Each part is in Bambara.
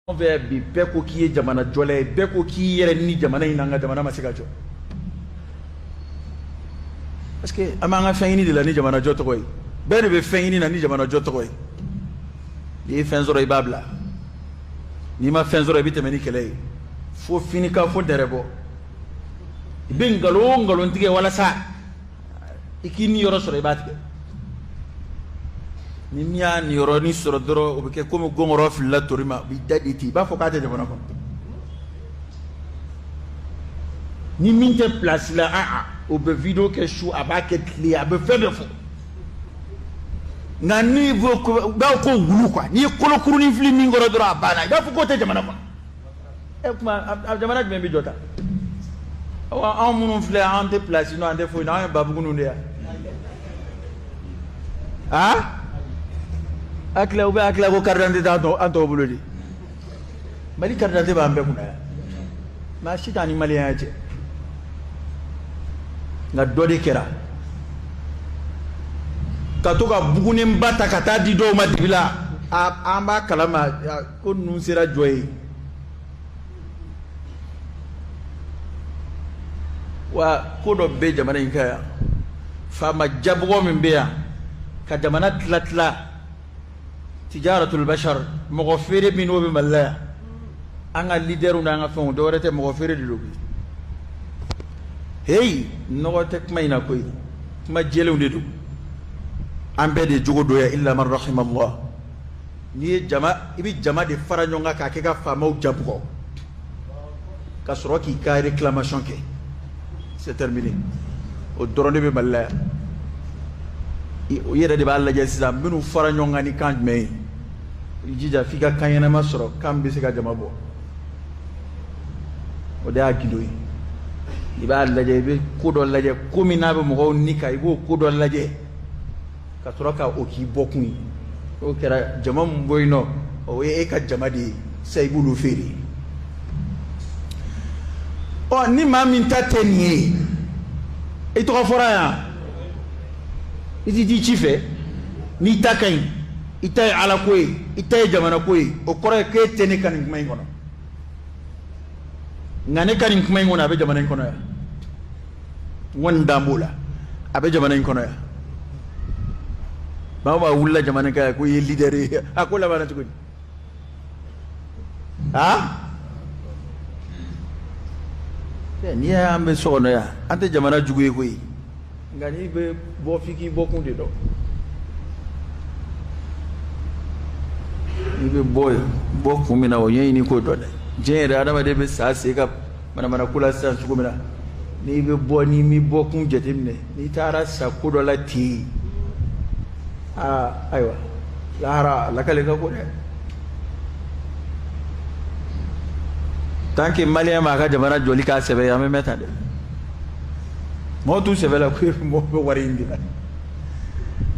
On veut bi beko qui est jamana jolé beko qui est ni jamana inanga jamana masikajo parce que amanga fayini de la ni jamana joto koy ben be fayini na ni jamana joto koy ni fenzoro ibabla ni ma fenzoro ibite meni kele fo fini ka fo derebo ben ngalo ntige wala sa ikini yoro soro ibatke ni miya ni yoro ni soro doro obike comme gongoro filla torima bi daditi ba fo ka te jamana ko ni minte place la obe video ke chou abake clé abe fait de fo na niveau ko ba ko wulu kwa ni kolo kuru ni fili ni ngoro doro abana ba fo ko te jamana ko e kuma jamana be bi jota awa amunu fle ante place no ande fo na babu gunu ndia akla ube akla ko carte d'identité anto bulodi mali carte d'identité ba ambe kuna ma shitani mali yaje na dodi kera katoka bugune mbata kata di do madibila amba kalama ko nun sera joy wa ko do be jamana inka fama jabugo min beya ka jamana tlatla tijaratul bashar mughfir min wa bimalla anga leaderu na nga fon do rete mughfir di lobi hey no tek mayna koy ma jelew ndedu ambe de jogo doya illa man rahim Allah ni jama ibi jama de faranyonga ka ke ka fama jabugo ka soroki ka réclamation ke c'est terminé o dorone be malla yere de balla jessa minu faranyonga ni kan me jija fika kanyana masoro kambe se ka jama bo o da gidoyi iba laje be kudo laje komina be mo nika ibo kudo laje ka toroka o ki bokun o kera jama mboyno o e ka jama di sai bulu feri o ni mamin tateni e to fora ya idi di chife ni takai itay ala koy itay jamana koy o kore ke tene kan may ngono ngane kan may ngono abe jamana ngono ya wanda mbola abe jamana ngono ya baba wulla jamana ka ko ye leader akola bana tukuni ni ambe sono ya ante jamana juguye koy ngani be bo fiki bokunde do ni be boy bokumi na onye ni ko do de je da adama de be sa se ka mana kula sa sugumina ni be bo ni mi bokun jetimne ni tara sa ko do la ti aywa lahara lakale ka ko de tanke maliya ma ka jamana joli ka sebe ya me meta de mo tu sebe la ko mo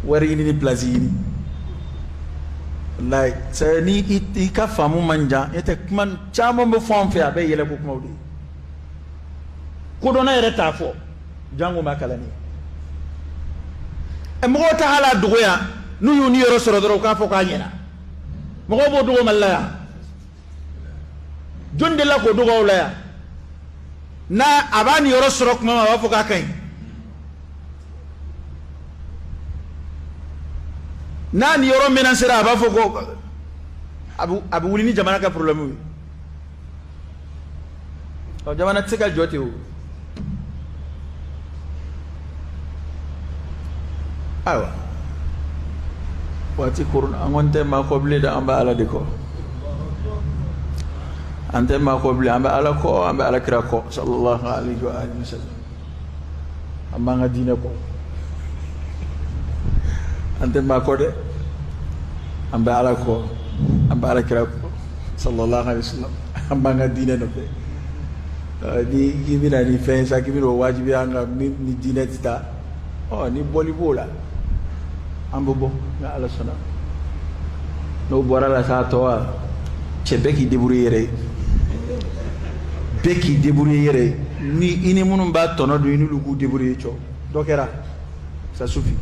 wari indi ni plazini like c'est ni ka famu manja ete man chamo mo fon fe abe yele ko mawdi ko dona yere ta fo jango makalani e mo ta hala dugoya nu yu ni yoro soro doro ka fo ka nyena mo ko bo dugo mallaya jonde la ko dugo wala na abani yoro soro kuma wa fo ka kai nani yoro menan sera ba fo ko abu wuli ni jamana ka problème wi o jamana tsegal joti o awa wati kurun angonte ma ko ble da amba ala diko ante ma ko ble amba ala ko amba ala kira ko sallallahu alaihi wa alihi wasallam amba ngadina ko ante ma ko de amba ala ko amba ala kira ko sallallahu alaihi wasallam amba ngadina no be di gibina ni fensa gibiro wajibi anga ni dina tita ni boli bola ambobo na ala sona no bora la sa toa chebeki debrouiller beki débrouiller ni ini munum ba tono do ini lugu débrouiller cho dokera ça suffit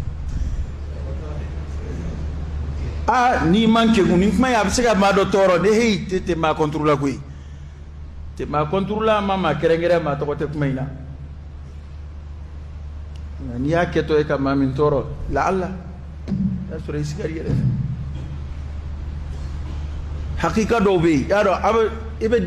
ni manque ni kuma ya se ka ma do toro de hey te ma contrôler ko te ma contrôler mama kerengere ma to te kuma ina ni ya keto e ka ma min toro la alla ya sura iskari yele haqiqa do be ya do ibe